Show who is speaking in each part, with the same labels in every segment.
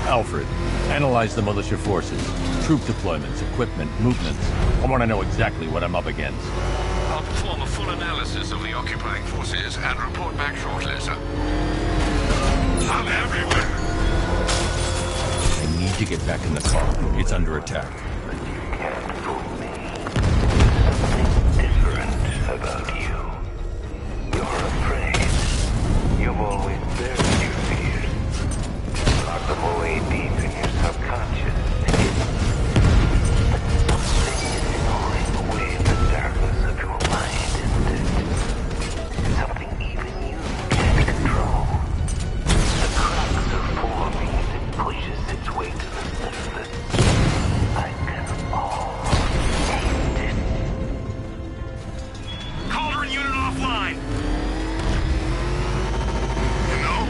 Speaker 1: Alfred, analyze the militia forces, troop deployments, equipment, movements. I want to know exactly what I'm up against.
Speaker 2: I'll perform a full analysis of the occupying forces and report back shortly, sir. I'm everywhere!
Speaker 1: I need to get back in the car. It's under attack.
Speaker 3: But you can't fool me. Something different about you. You're afraid. You've always buried your fears. Locked them away deep in your subconscious. But something is gnawing away in the darkness of your mind, isn't it? Something even you can't control. The cracks are forming as it pushes its way to the surface. I can almost taste it.
Speaker 2: Cauldron unit offline! You know?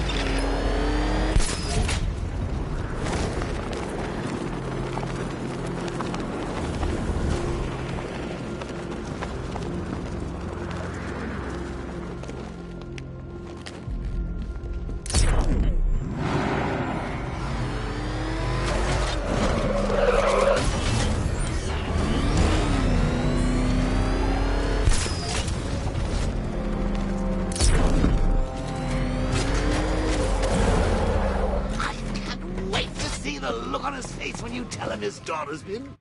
Speaker 4: The look on his face when you tell him his daughter's been...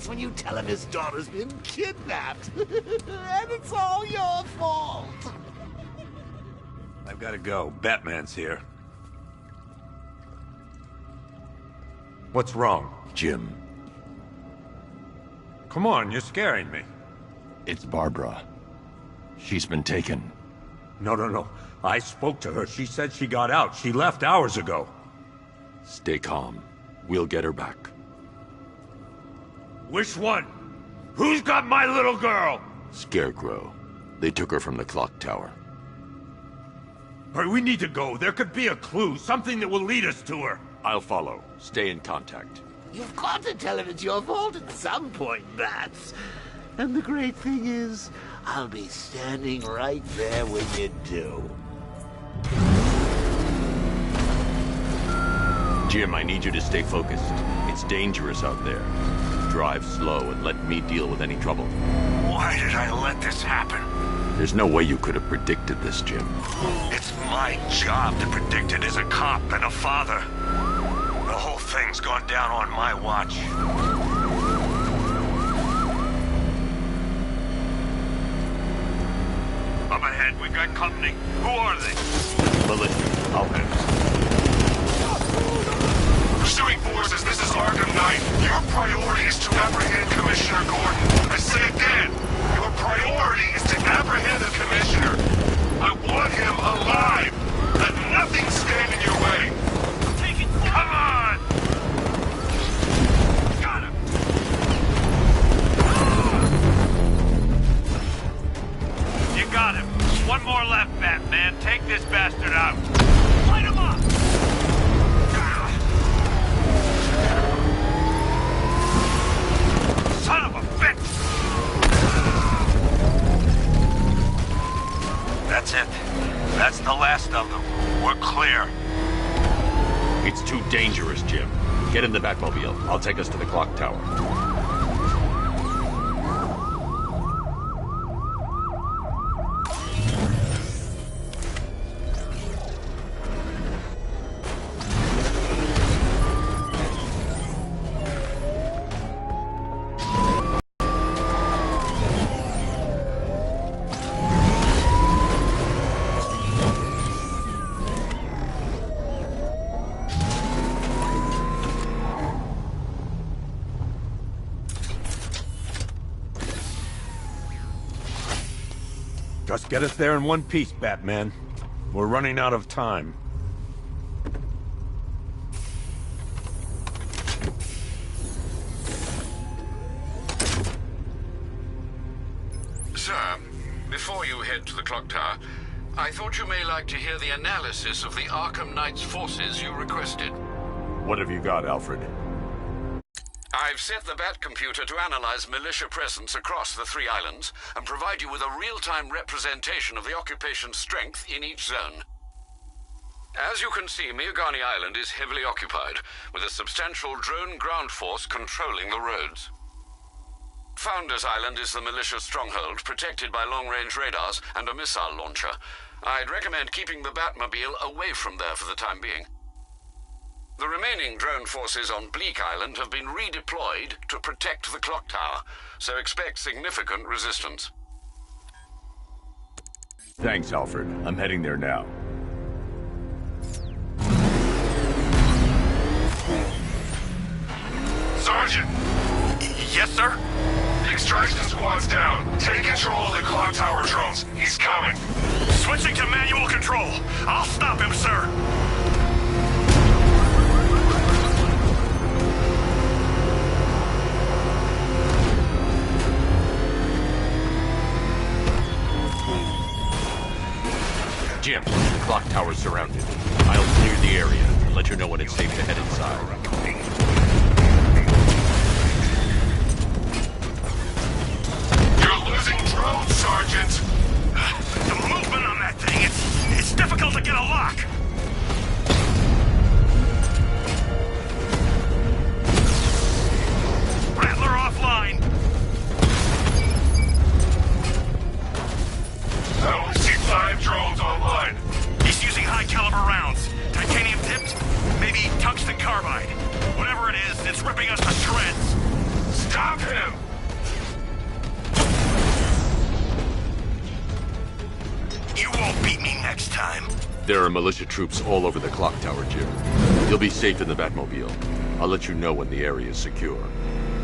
Speaker 4: face when you tell him his daughter's been kidnapped. And it's all your fault.
Speaker 5: I've gotta go. Batman's here. What's wrong?
Speaker 1: Jim,
Speaker 5: Come on, you're scaring me.
Speaker 1: it's Barbara. She's been taken.
Speaker 5: No. I spoke to her. She said she got out. She left hours ago.
Speaker 1: Stay calm. We'll get her back.
Speaker 5: Which one? Who's got my little girl?
Speaker 1: Scarecrow. They took her from the clock tower.
Speaker 5: All right, we need to go. There could be a clue, something that will lead us to her.
Speaker 1: I'll follow. Stay in contact.
Speaker 4: You've got to tell him it's your fault at some point, Bats. And the great thing is, I'll be standing right there when you do.
Speaker 1: Jim, I need you to stay focused. It's dangerous out there. Drive slow and let me deal with any trouble.
Speaker 2: Why did I let this happen?
Speaker 1: There's no way you could have predicted this, Jim.
Speaker 2: It's my job to predict it as a cop and a father. The whole thing's gone down on my watch. Up ahead, we've got company. Who are they?
Speaker 1: Militia. I'll handle.
Speaker 2: Pursuing forces, this is Arkham Knight. Your priority is to apprehend Commissioner Gordon. I say again, your priority is to apprehend the Commissioner. I want him alive. Let nothing stand in your way. Take it. Come on! Got him. You got him. One more left, Batman. Take this bastard out. Light him up! Son of a bitch! That's it. That's the last of them. We're clear.
Speaker 1: It's too dangerous, Jim. Get in the Batmobile. I'll take us to the clock tower.
Speaker 5: Just get us there in one piece, Batman. We're running out of time.
Speaker 2: Sir, before you head to the clock tower, I thought you may like to hear the analysis of the Arkham Knight's forces you requested.
Speaker 5: What have you got, Alfred?
Speaker 2: I've set the Bat computer to analyze militia presence across the 3 islands and provide you with a real-time representation of the occupation's strength in each zone. As you can see, Miagani Island is heavily occupied, with a substantial drone ground force controlling the roads. Founders Island is the militia stronghold, protected by long-range radars and a missile launcher. I'd recommend keeping the Batmobile away from there for the time being. The remaining drone forces on Bleak Island have been redeployed to protect the clock tower, so expect significant resistance.
Speaker 1: Thanks, Alfred. I'm heading there now.
Speaker 2: Sergeant! Yes, sir? The extraction squad's down. Take control of the clock tower drones. He's coming. Switching to manual control. I'll stop him, sir.
Speaker 1: Jim, the clock tower's surrounded. I'll clear the area and let you know when it's safe to head inside.
Speaker 2: You're losing drones, Sergeant! The movement on that thing, it's difficult to get a lock! Rattler offline! I only see 5 drones online. He's using high-caliber rounds. Titanium tipped, maybe tungsten carbide.
Speaker 6: time.
Speaker 1: There are militia troops all over the clock tower, Jim. You'll be safe in the Batmobile. I'll let you know when the area is secure.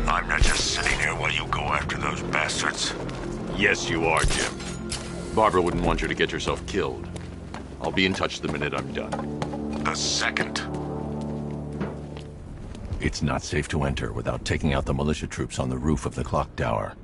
Speaker 6: I'm not just sitting here while you go after those bastards.
Speaker 1: Yes, you are, Jim. Barbara wouldn't want you to get yourself killed. I'll be in touch the minute I'm done.
Speaker 6: The second.
Speaker 1: It's not safe to enter without taking out the militia troops on the roof of the clock tower.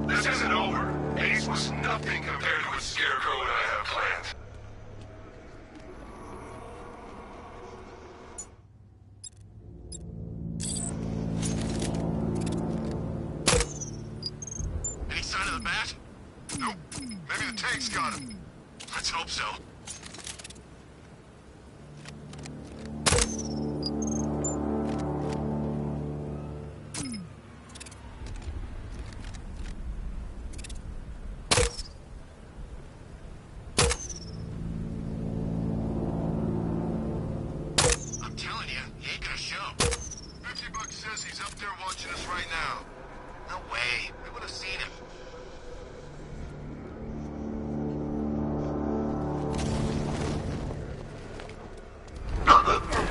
Speaker 6: This isn't over. Ace was nothing compared to what Scarecrow and I have planned. Any sign of the bat? Nope. Maybe the tank's got him. Let's hope so. I'm telling you, he ain't gonna show. $50 says he's up there watching us right now. No way. We would have seen him.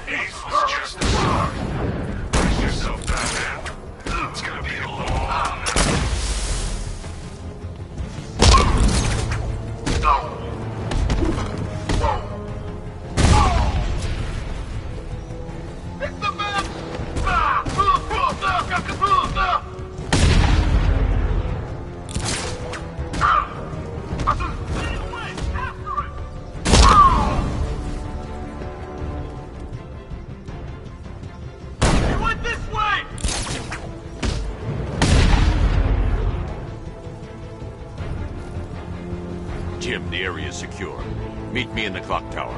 Speaker 6: Ace was just a start. Brace yourself, Batman. It's gonna be a long night. It's the man! He went this way!
Speaker 1: Jim, the area is secure. Meet me in the clock tower.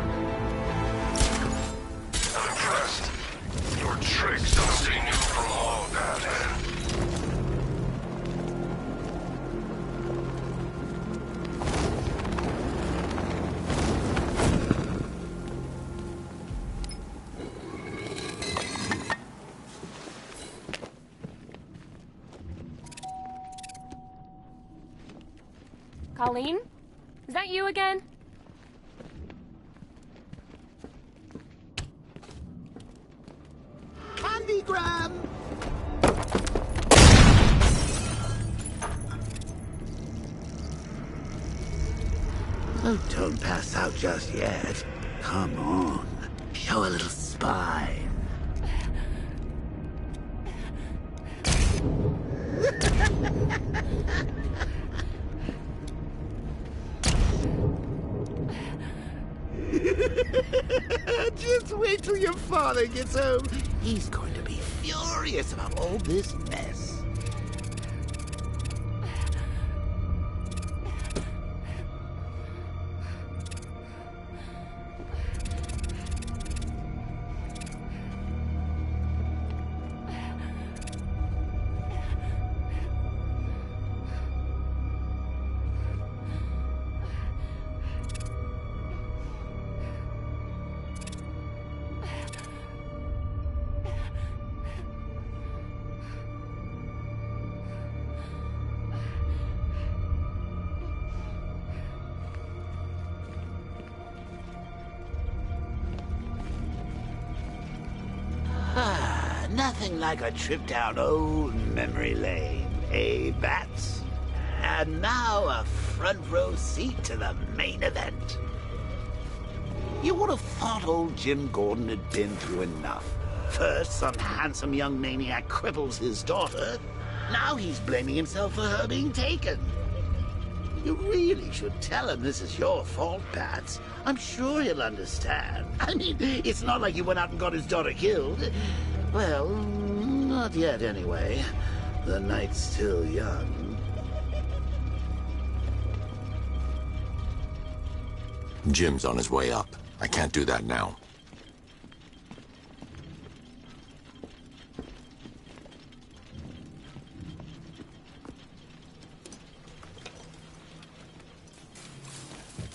Speaker 6: I'm impressed. Your tricks don't stay new for long, Batman.
Speaker 7: Colleen? Is that you again?
Speaker 4: Candygram! Oh, don't pass out just yet. Come on. Show a little spine. Just wait till your father gets home. He's going to be furious about all this mess. Nothing like a trip down old memory lane, eh, Bats? And now a front row seat to the main event. You would have thought old Jim Gordon had been through enough. First, some handsome young maniac cripples his daughter. Now he's blaming himself for her being taken. You really should tell him this is your fault, Bats. I'm sure he'll understand. I mean, it's not like you went out and got his daughter killed. Well, not yet anyway. The night's still young.
Speaker 1: Jim's on his way up. I can't do that now.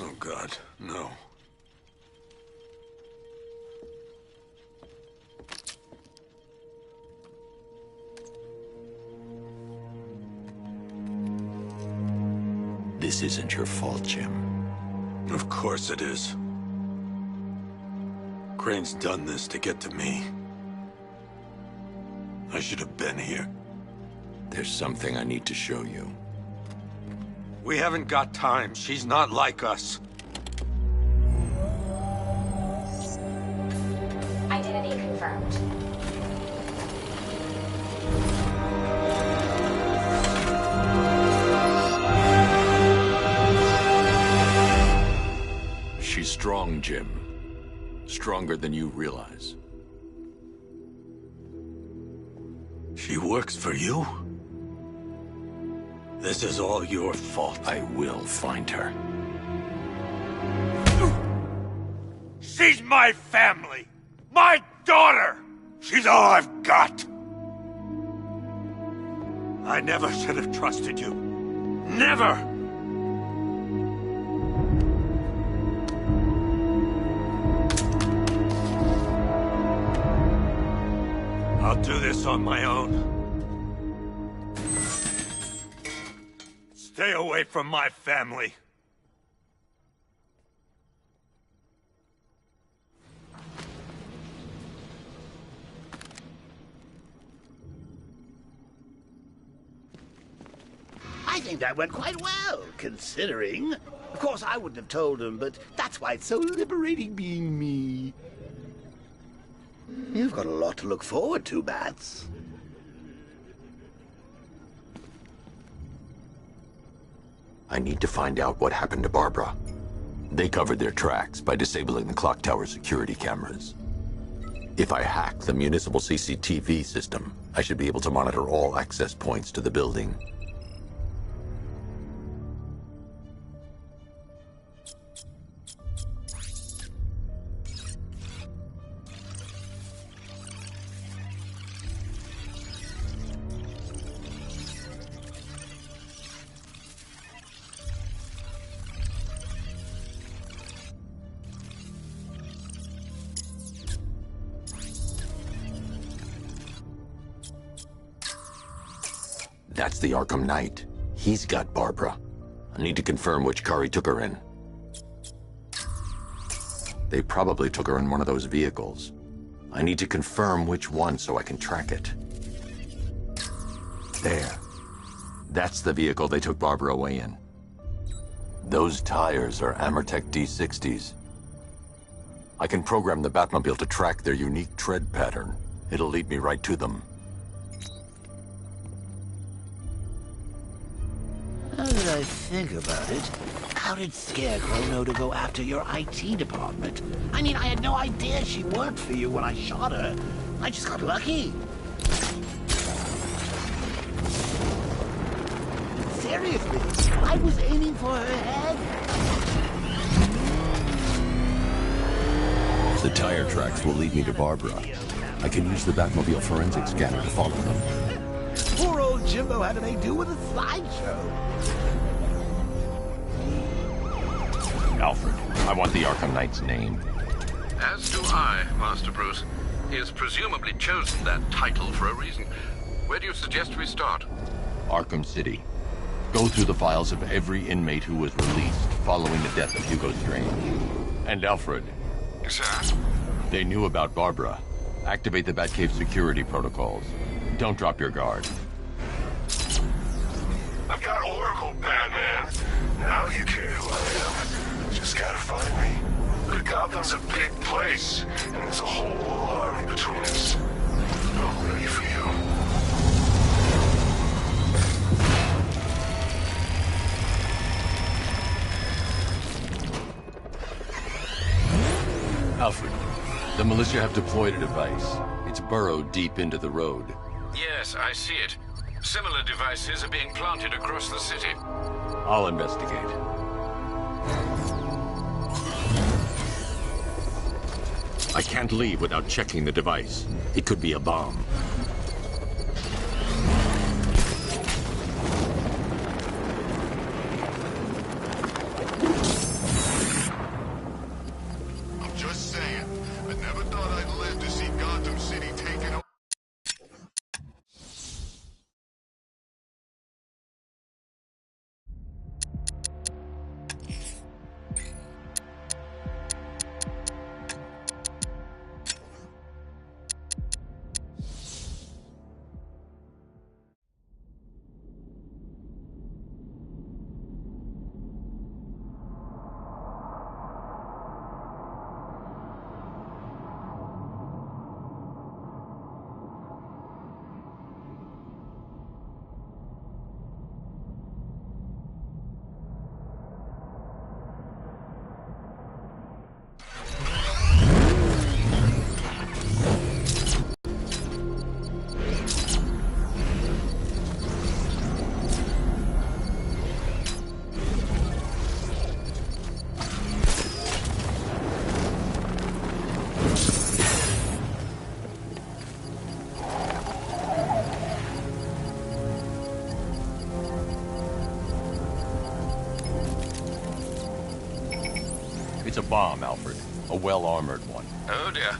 Speaker 5: Oh, God, no.
Speaker 8: This isn't your fault, Jim.
Speaker 5: Of course it is. Crane's done this to get to me. I should have been here.
Speaker 8: There's something I need to show you.
Speaker 5: We haven't got time. She's not like us.
Speaker 9: Identity confirmed.
Speaker 8: She's strong, Jim. Stronger than you realize.
Speaker 5: She works for you? This is all your fault.
Speaker 8: I will find her.
Speaker 5: She's my family! My daughter! She's all I've got! I never should have trusted you. Never! I'll do this on my own. Stay away from my family.
Speaker 4: I think that went quite well, considering. Of course, I wouldn't have told him, but that's why it's so liberating being me. You've got a lot to look forward to, Bats.
Speaker 8: I need to find out what happened to Barbara. They covered their tracks by disabling the clock tower security cameras. If I hack the municipal CCTV system, I should be able to monitor all access points to the building. That's the Arkham Knight. He's got Barbara. I need to confirm which car he took her in. They probably took her in one of those vehicles. I need to confirm which one so I can track it. There. That's the vehicle they took Barbara away in. Those tires are Amertech D60s. I can program the Batmobile to track their unique tread pattern. It'll lead me right to them.
Speaker 4: Now that I think about it, how did Scarecrow know to go after your IT department? I mean, I had no idea she worked for you when I shot her. I just got lucky. Seriously, I was aiming for her head.
Speaker 8: The tire tracks will lead me to Barbara. I can use the Batmobile forensic scanner to follow them.
Speaker 4: Poor old Jimbo had to make do with a slideshow.
Speaker 1: Alfred, I want the Arkham Knight's name.
Speaker 2: As do I, Master Bruce. He has presumably chosen that title for a reason. Where do you suggest we start?
Speaker 1: Arkham City. Go through the files of every inmate who was released following the death of Hugo Strange. And Alfred.
Speaker 2: Sir?
Speaker 1: They knew about Barbara. Activate the Batcave security protocols. Don't drop your guard.
Speaker 6: I've got Oracle, Batman. Now you care who I am. Just gotta find me. But Gotham's a big place, and there's a whole army between us. I'm ready for you.
Speaker 1: Alfred, the militia have deployed a device. It's burrowed deep into the road.
Speaker 2: Yes, I see it. Similar devices are being planted across the city.
Speaker 1: I'll investigate. I can't leave without checking the device. It could be a bomb. It's a bomb, Alfred. A well-armored one.
Speaker 2: Oh dear.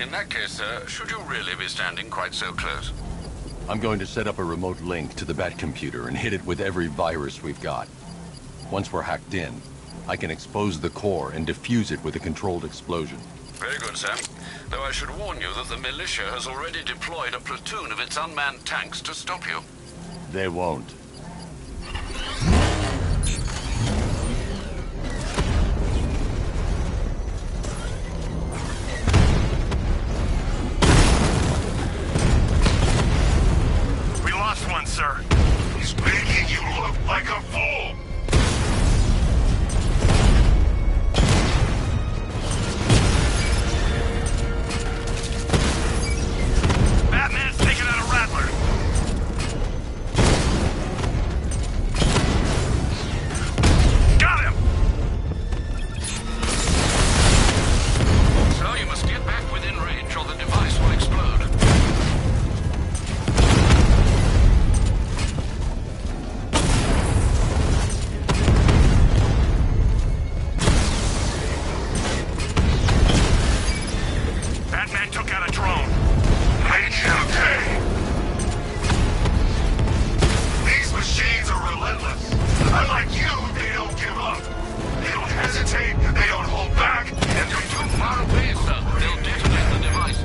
Speaker 2: In that case, sir, should you really be standing quite so close?
Speaker 1: I'm going to set up a remote link to the Bat computer and hit it with every virus we've got. Once we're hacked in, I can expose the core and defuse it with a controlled explosion.
Speaker 2: Very good, sir. Though I should warn you that the militia has already deployed a platoon of its unmanned tanks to stop you.
Speaker 1: They won't.
Speaker 5: We lost one, sir.
Speaker 6: He's making you look like a fool!
Speaker 5: Batman's taking out a Rattler. Got him!
Speaker 2: So you must get back within range or the device will explode.
Speaker 5: Batman took out a drone.
Speaker 6: Make him pay! These machines are relentless. Unlike you, they don't give up. They don't hesitate, they don't hold back, and they
Speaker 2: Too far away, sir. They'll detonate the device.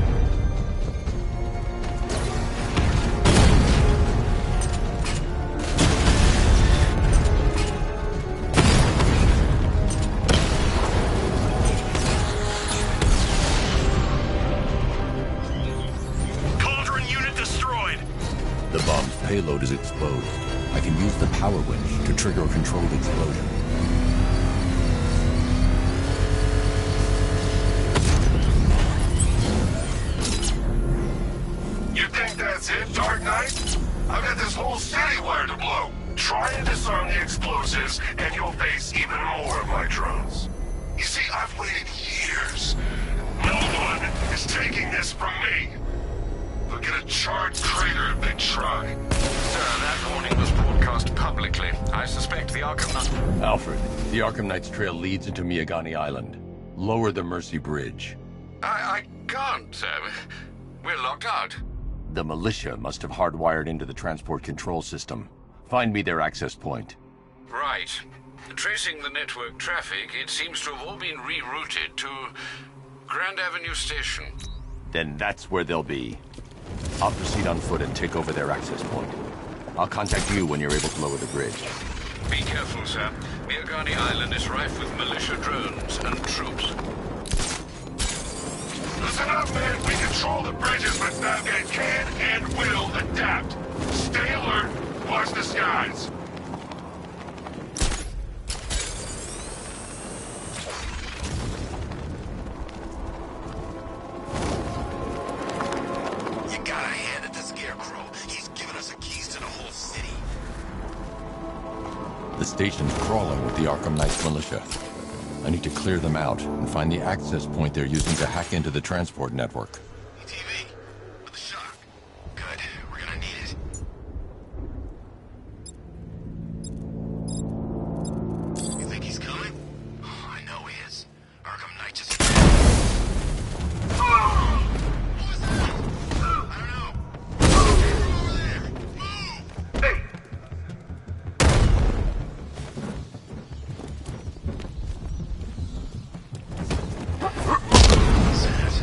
Speaker 5: Cauldron unit destroyed.
Speaker 1: The bomb's payload is exposed. I can use the power winch to trigger a controlled explosion.
Speaker 6: You think that's it, Dark Knight? I've got this whole city wired to blow. Try and disarm the explosives, and you'll face even more of my drones. You see, I've waited years. No one is taking this from me. Look at a charred crater if they try.
Speaker 2: Sir, that warning was broadcast publicly. I suspect the Arkham Knight...
Speaker 1: Alfred, the Arkham Knight's trail leads into Miyagani Island. Lower the Mercy Bridge.
Speaker 2: I can't, sir. We're locked out.
Speaker 1: The militia must have hardwired into the transport control system. Find me their access point.
Speaker 2: Right. Tracing the network traffic, it seems to have all been rerouted to Grand Avenue Station.
Speaker 1: Then that's where they'll be. I'll proceed on foot and take over their access point. I'll contact you when you're able to lower the bridge.
Speaker 2: Be careful, sir. Miyagani Island is rife with militia drones and troops.
Speaker 6: Listen up, men. We control the bridges, but Batman can and will adapt. Stay alert. Watch the skies.
Speaker 10: You gotta hand it to Scarecrow. He's given us the keys to the whole city.
Speaker 1: The station's crawling with the Arkham Knight's militia. I need to clear them out and find the access point they're using to hack into the transport network.
Speaker 10: TV? With the shock. Good. We're gonna need it. You think he's coming? Oh, I know he is. Arkham Knight just... What was that? I don't know. Over there. Move!
Speaker 6: Hey,
Speaker 10: What's that?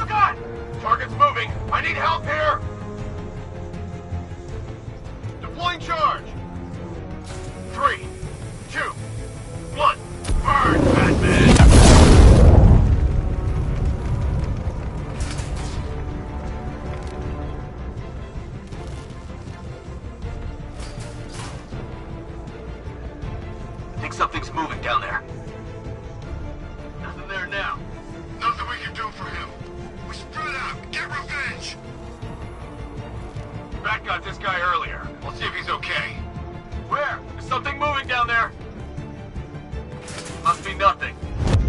Speaker 6: God! Target's moving! I need help here! Deploying charge! 3, 2, 1, burn, Batman!
Speaker 11: I think something's moving down there.
Speaker 6: Nothing there now.
Speaker 10: Nothing we can do for him. We spread out. Get revenge.
Speaker 6: Bat got this guy earlier. We'll see if he's okay. Where? There's something moving down there. Must be nothing.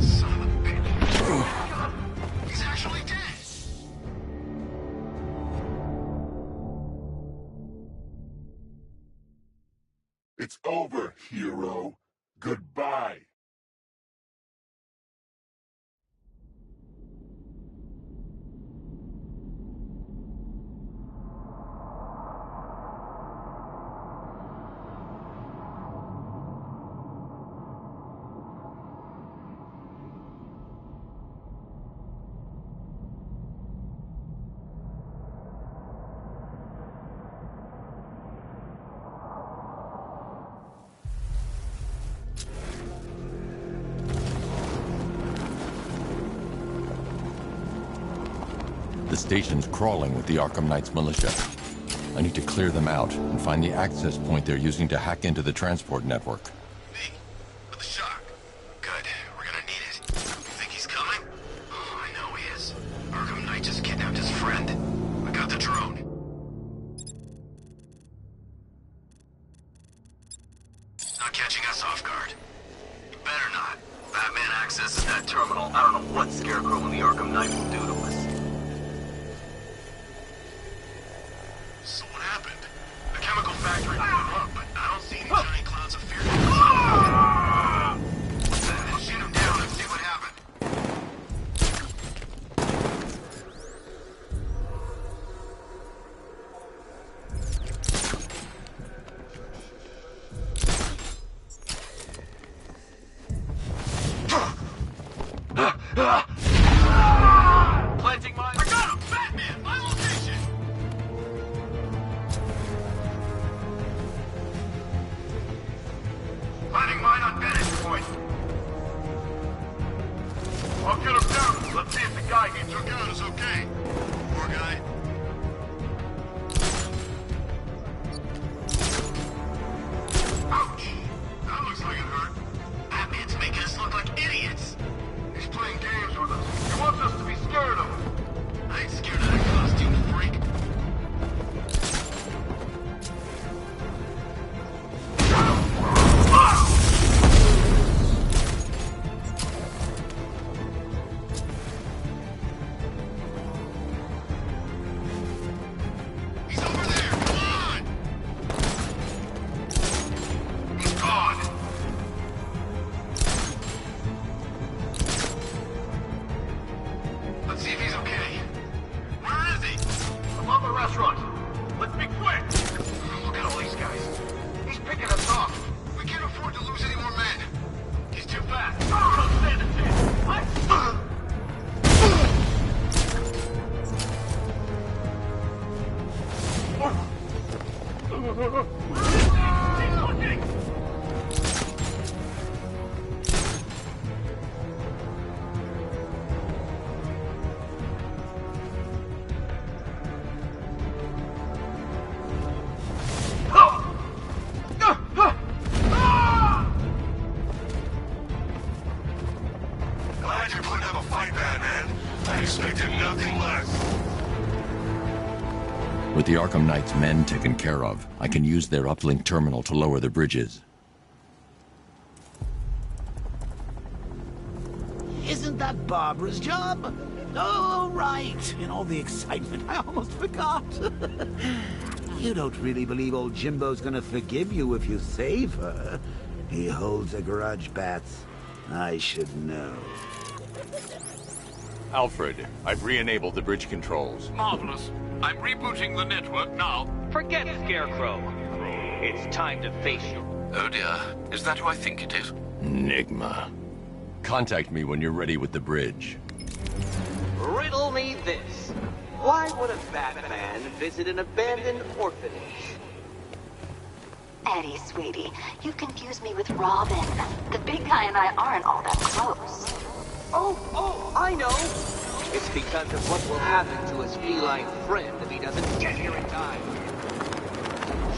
Speaker 10: Son of a bitch. He's actually dead.
Speaker 6: It's over, hero. Goodbye.
Speaker 1: The station's crawling with the Arkham Knight's militia. I need to clear them out and find the access point they're using to hack into the transport network.
Speaker 10: Me. With the shock. Good. We're gonna need it. You think he's coming? Oh, I know he is. Arkham Knight just kidnapped his friend. I got the drone. Not catching us off guard. You better not. Batman accesses that terminal. I don't know what Scarecrow and the Arkham Knight will do to us. So what happened? The chemical factory blew up, but I don't see any giant clouds of fear. Shoot him down and see what happened. Planting mine. I got him! Batman! My location! Planting mine on vantage point. I'll get him down. Let's see if the guy he took out is okay. Poor guy. Ouch! That looks like it hurt. Batman's making us look like idiots. He's playing games with us. He wants us to be scared of him. I ain't scared of that costume freak. He's over there! Come on! He's gone! Let's see if he's okay. Where is he? Above the restaurant. Let's be quick! Look at all these guys. He's picking us off. We can't afford to lose any more men. He's too fast. Don't stand a chance. What? He's looking! Glad you're putting up a fight, Batman. I expected nothing less.
Speaker 1: With the Arkham Knight's men taken care of, I can use their uplink terminal to lower the bridges.
Speaker 4: Isn't that Barbara's job? Oh, right. In all the excitement, I almost forgot. You don't really believe old Jimbo's gonna forgive you if you save her. He holds a grudge, Bats. I should know.
Speaker 1: Alfred, I've re-enabled the bridge controls.
Speaker 2: Marvelous. I'm rebooting the network now.
Speaker 11: Forget Scarecrow. It's time to face you.
Speaker 2: Oh dear. Is that who I think it is?
Speaker 1: Enigma. Contact me when you're ready with the bridge.
Speaker 11: Ready! riddle me this. Why would a Batman visit an abandoned orphanage?
Speaker 9: Eddie, sweetie, you confuse me with Robin. The big guy and I aren't all that close.
Speaker 11: Oh, I know! It's because of what will happen to his feline friend if he doesn't get here in time.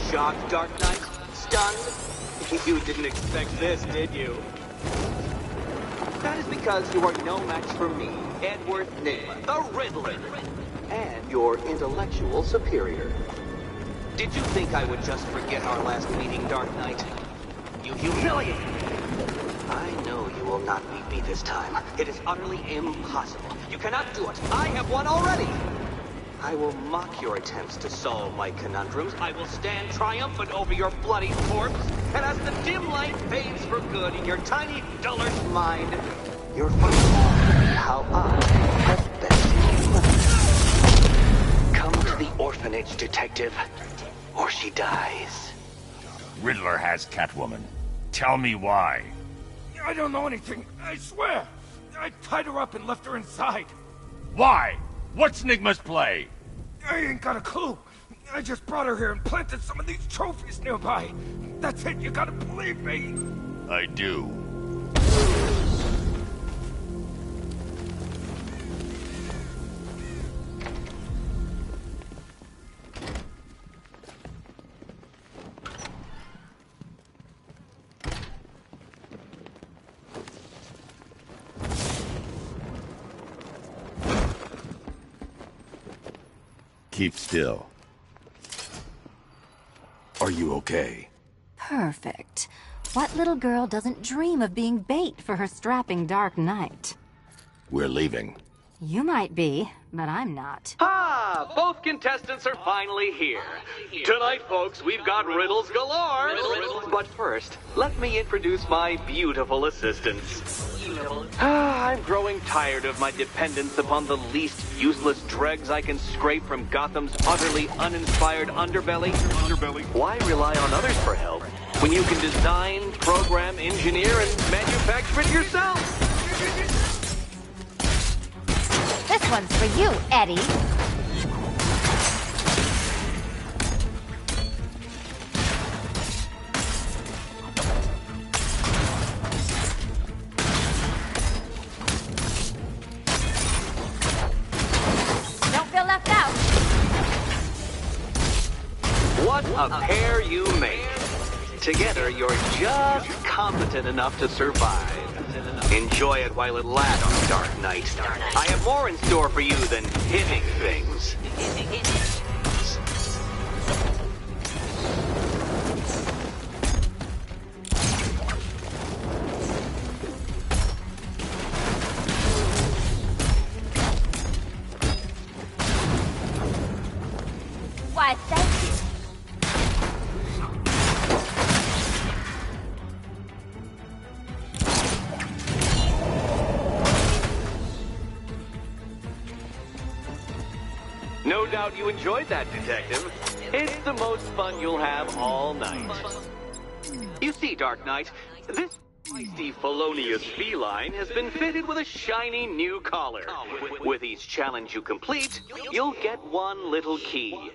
Speaker 11: Shocked, Dark Knight? Stunned? You didn't expect this, did you? That is because you are no match for me, Edward Nygma, the Riddler, and your intellectual superior. Did you think I would just forget our last meeting, Dark Knight? You humiliate me! I know you will not beat me this time. It is utterly impossible. You cannot do it. I have won already! I will mock your attempts to solve my conundrums. I will stand triumphant over your bloody corpse. And as the dim light fades for good in your tiny dullard's mind, your final will be how I have best. Come to the orphanage, detective, or she dies.
Speaker 5: Riddler has Catwoman. Tell me why. I don't know anything, I swear. I tied her up and left her inside. Why? What's Nygma's play? I ain't got a clue. I just brought her here and planted some of these trophies nearby. That's it, you gotta believe me. I do.
Speaker 8: Keep still. Are you okay?
Speaker 12: Perfect. What little girl doesn't dream of being bait for her strapping Dark Knight?
Speaker 8: We're leaving.
Speaker 12: You might be, but I'm not.
Speaker 11: Ah, both contestants are finally here. Tonight, folks, we've got riddles galore. But first, let me introduce my beautiful assistants. I'm growing tired of my dependence upon the least useless dregs I can scrape from Gotham's utterly uninspired underbelly. Why rely on others for help when you can design, program, engineer, and manufacture it yourself?
Speaker 12: This one's for you, Eddie. Don't feel left out.
Speaker 11: What a pair you make. Together, you're just competent enough to survive. Enjoy it while it lasts, Dark Knight. I have more in store for you than hitting things.
Speaker 12: Why, thank you.
Speaker 11: No doubt you enjoyed that, Detective. It's the most fun you'll have all night. You see, Dark Knight, this feisty felonious feline has been fitted with a shiny new collar. With each challenge you complete, you'll get one little key.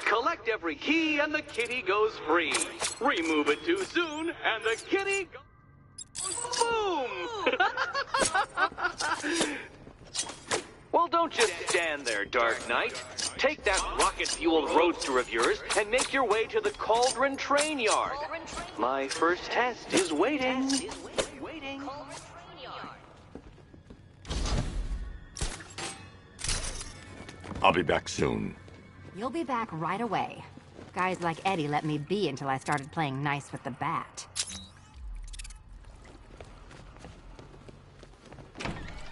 Speaker 11: Collect every key and the kitty goes free. Remove it too soon and the kitty goes boom! Well, don't just stand there, Dark Knight. Take that rocket-fueled roadster of yours and make your way to the Cauldron Train Yard. My first test is waiting.
Speaker 8: I'll be back soon.
Speaker 12: You'll be back right away. Guys like Eddie let me be until I started playing nice with the bat.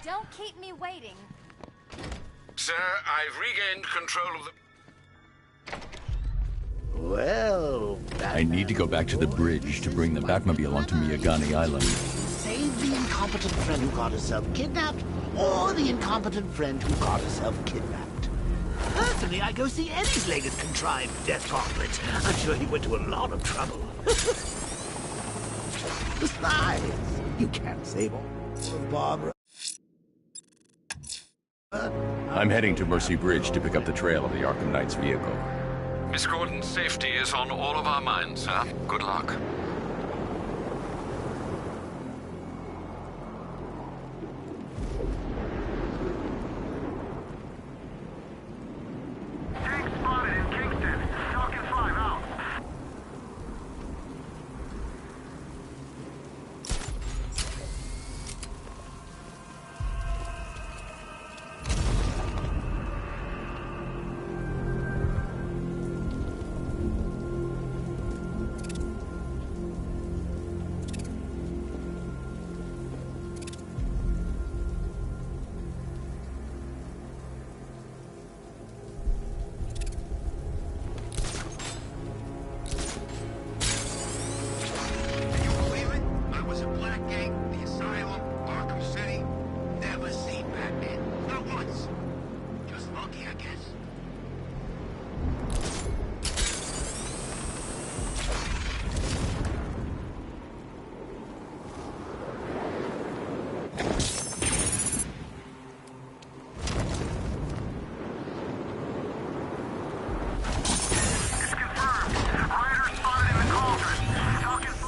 Speaker 12: Don't keep me waiting.
Speaker 2: Sir, I've regained control of the...
Speaker 4: Well,
Speaker 1: I need to go back to the bridge to bring the Batmobile onto Miyagani Island.
Speaker 4: save the incompetent friend who got herself kidnapped, or the incompetent friend who got herself kidnapped. Personally, I go see Eddie's latest contrived death gauntlet. I'm sure he went to a lot of trouble. Besides, you can't save all of Barbara.
Speaker 1: I'm heading to Mercy Bridge to pick up the trail of the Arkham Knight's vehicle.
Speaker 2: Miss Gordon's safety is on all of our minds, sir. Good luck.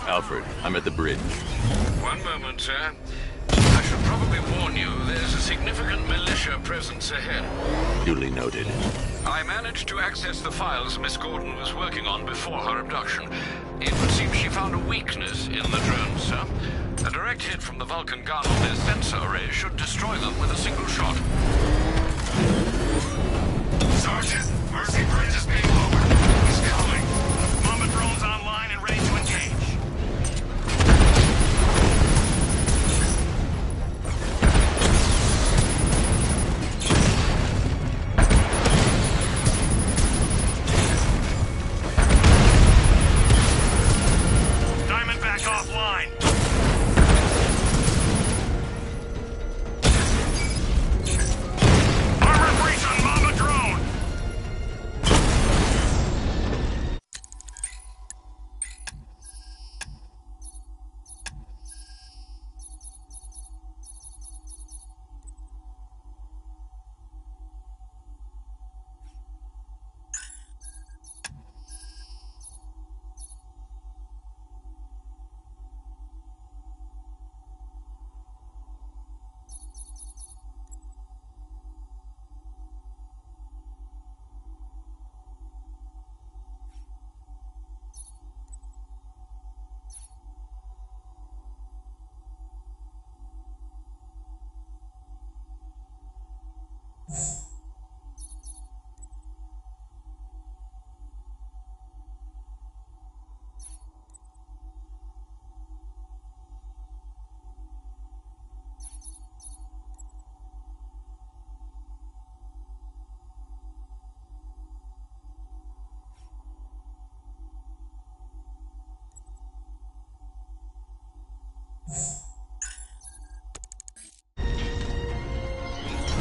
Speaker 1: Alfred, I'm at the bridge.
Speaker 2: One moment, sir. I should probably warn you, there's a significant militia presence ahead.
Speaker 8: Duly noted.
Speaker 2: I managed to access the files Miss Gordon was working on before her abduction. It would seem she found a weakness in the drones, sir. A direct hit from the Vulcan gun on their sensor array should destroy them with a single shot.
Speaker 6: Sergeant, Mercy Bridge is being lowered. He's coming. Mama drone's online and ready to engage.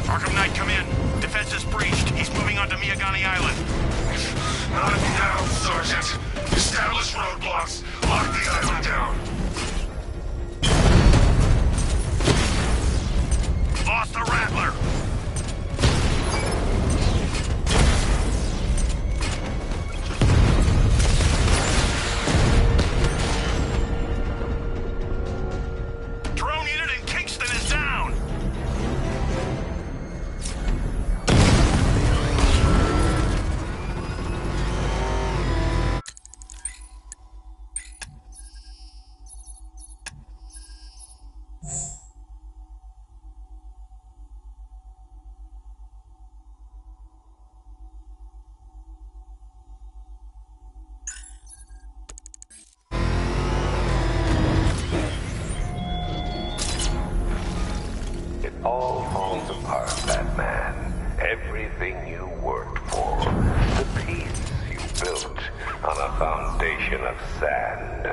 Speaker 6: Arkham Knight, come in. Defense is breached. He's moving onto Miyagani Island. Not now, Sergeant. Establish roadblocks. Lock the island down. Lost the Rattler. Drone unit in Kingston is down.
Speaker 3: All falls apart, Batman. Everything you worked for. The peace you built on a foundation of sand.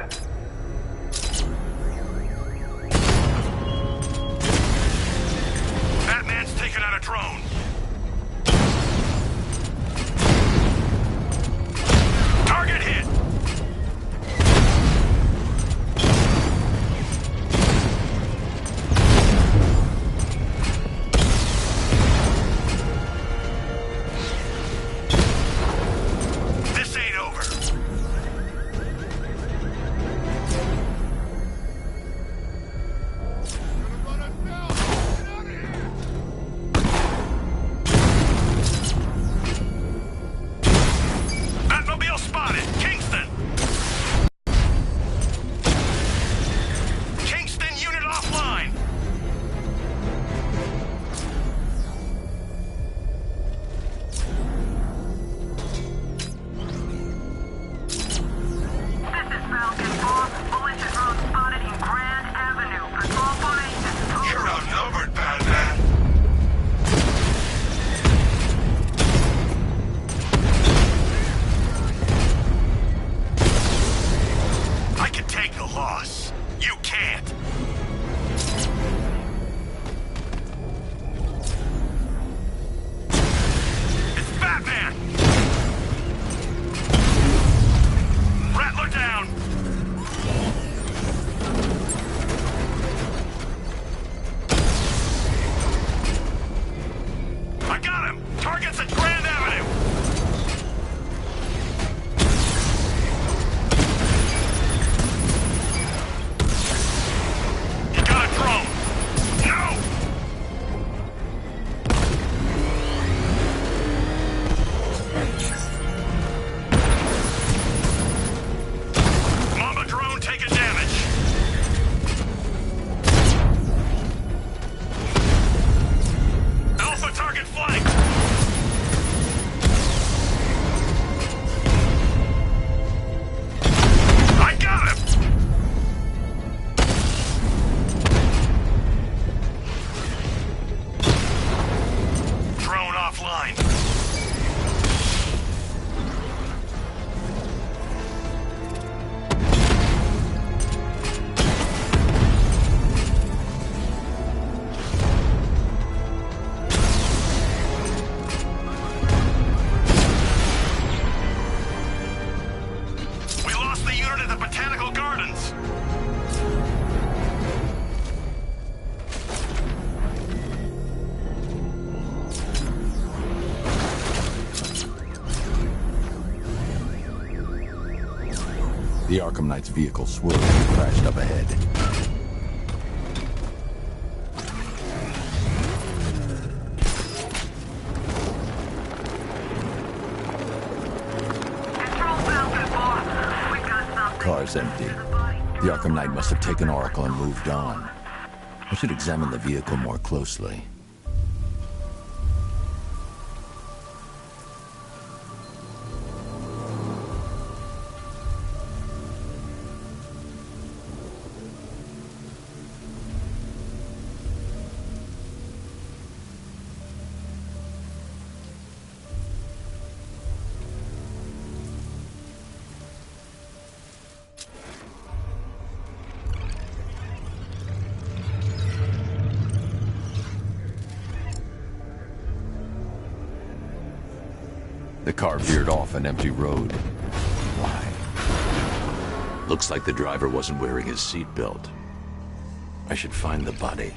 Speaker 6: Batman's taken out a drone. Target hit!
Speaker 10: Target's at Grand Avenue! You got a drone! No! Mama drone taking damage! Alpha target flanked! I got him! Drone offline. We lost the unit at the Botanical Gardens.
Speaker 8: The Arkham Knight's vehicle swerved and crashed up ahead. Car's empty. The Arkham Knight must have taken Oracle and moved on. I should examine the vehicle more closely. The car veered off an empty road. Why? Looks like the driver wasn't wearing his seatbelt. I should find the body.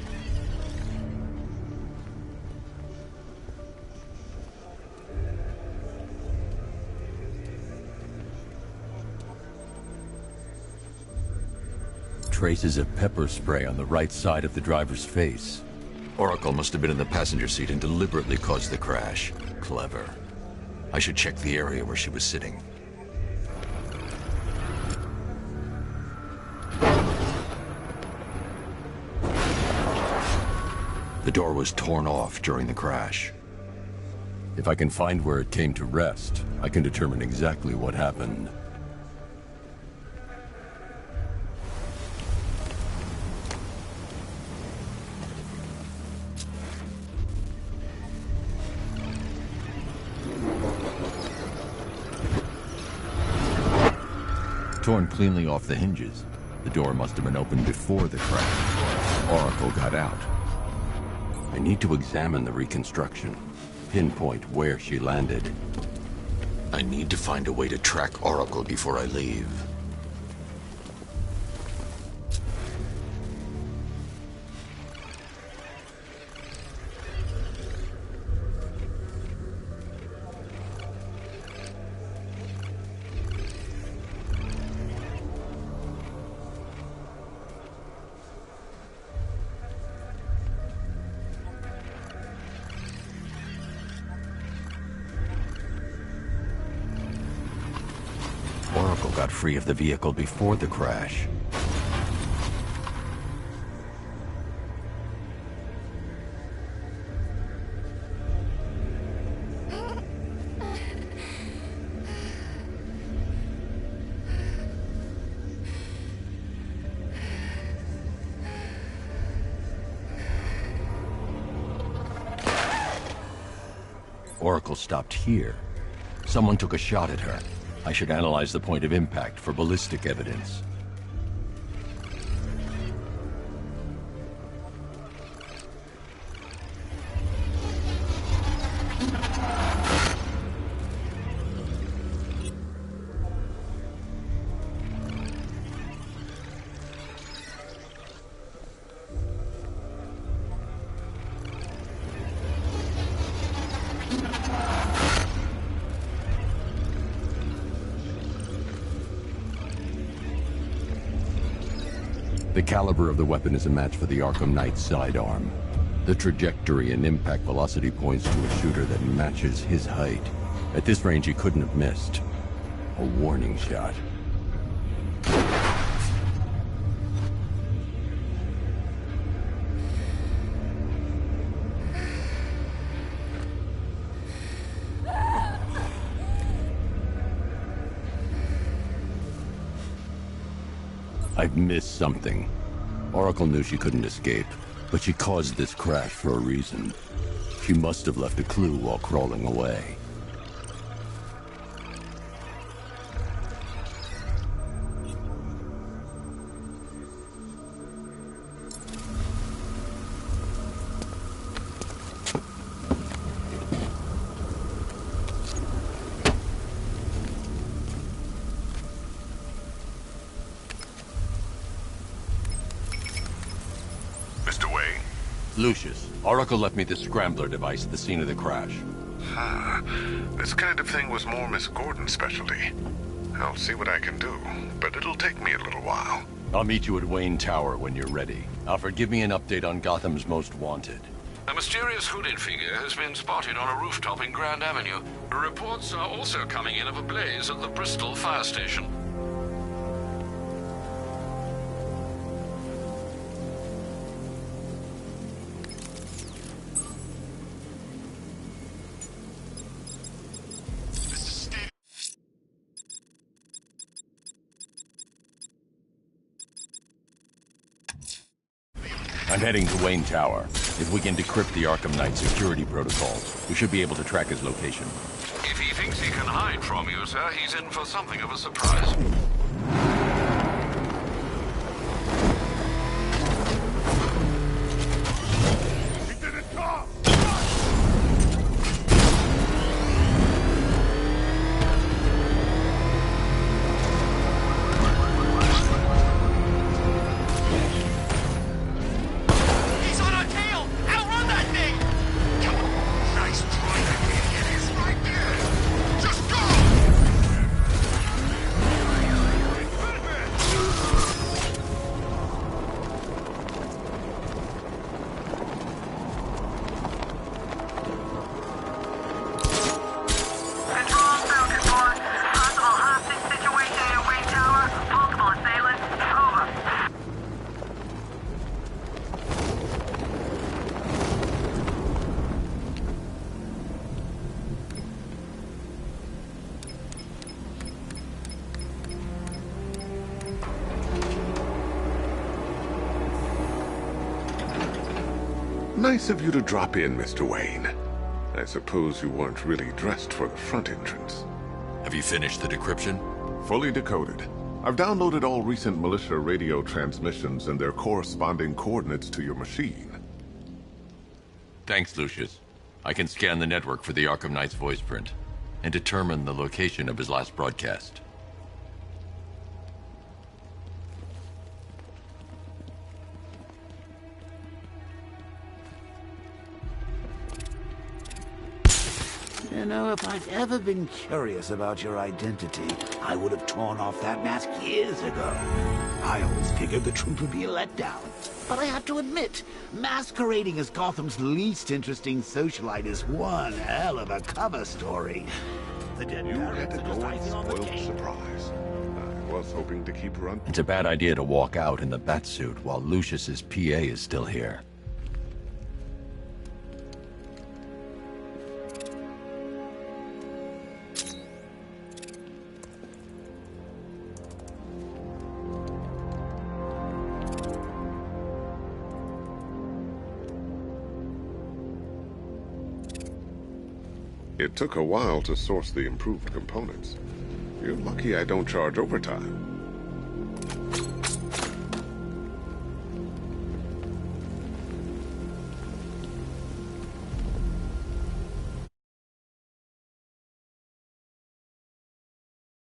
Speaker 8: Traces of pepper spray on the right side of the driver's face. Oracle must have been in the passenger seat and deliberately caused the crash. Clever. I should check the area where she was sitting. The door was torn off during the crash. If I can find where it came to rest, I can determine exactly what happened. Torn cleanly off the hinges. The door must have been opened before the crash. Oracle got out. I need to examine the reconstruction. Pinpoint where she landed. I need to find a way to track Oracle before I leave. Oracle got free of the vehicle before the crash. Oracle stopped here. Someone took a shot at her. I should analyze the point of impact for ballistic evidence.
Speaker 1: The caliber of the weapon is a match for the Arkham Knight's sidearm. The trajectory and impact velocity points to a shooter that matches his height. At this range, he couldn't have missed. A warning shot. I've missed something. Oracle knew she couldn't escape, but she caused this crash for a reason. She must have left a clue while crawling away. Lucius, Oracle left me the scrambler device at the scene of the crash.
Speaker 6: This kind of thing was more Miss Gordon's specialty. I'll see what I can do, but it'll take me a little while.
Speaker 1: I'll meet you at Wayne Tower when you're ready. Alfred, give me an update on Gotham's Most Wanted.
Speaker 2: A mysterious hooded figure has been spotted on a rooftop in Grand Avenue. Reports are also coming in of a blaze at the Bristol fire station.
Speaker 1: I'm heading to Wayne Tower. If we can decrypt the Arkham Knight security protocols, we should be able to track his location.
Speaker 2: If he thinks he can hide from you, sir, he's in for something of a surprise.
Speaker 6: Nice of you to drop in, Mr. Wayne. I suppose you weren't really dressed for the front entrance.
Speaker 1: Have you finished the decryption?
Speaker 6: Fully decoded. I've downloaded all recent militia radio transmissions and their corresponding coordinates to your machine.
Speaker 1: Thanks, Lucius. I can scan the network for the Arkham Knight's voice print and determine the location of his last broadcast.
Speaker 4: You know, if I'd ever been curious about your identity, I would have torn off that mask years ago. I always figured the truth would be a letdown. But I have to admit, masquerading as Gotham's least interesting socialite is one hell of a cover story. The dead
Speaker 6: You had to go and spoil the surprise. I was hoping to keep running.
Speaker 1: It's a bad idea to walk out in the Batsuit while Lucius's PA is still here.
Speaker 6: It took a while to source the improved components. You're lucky I don't charge overtime.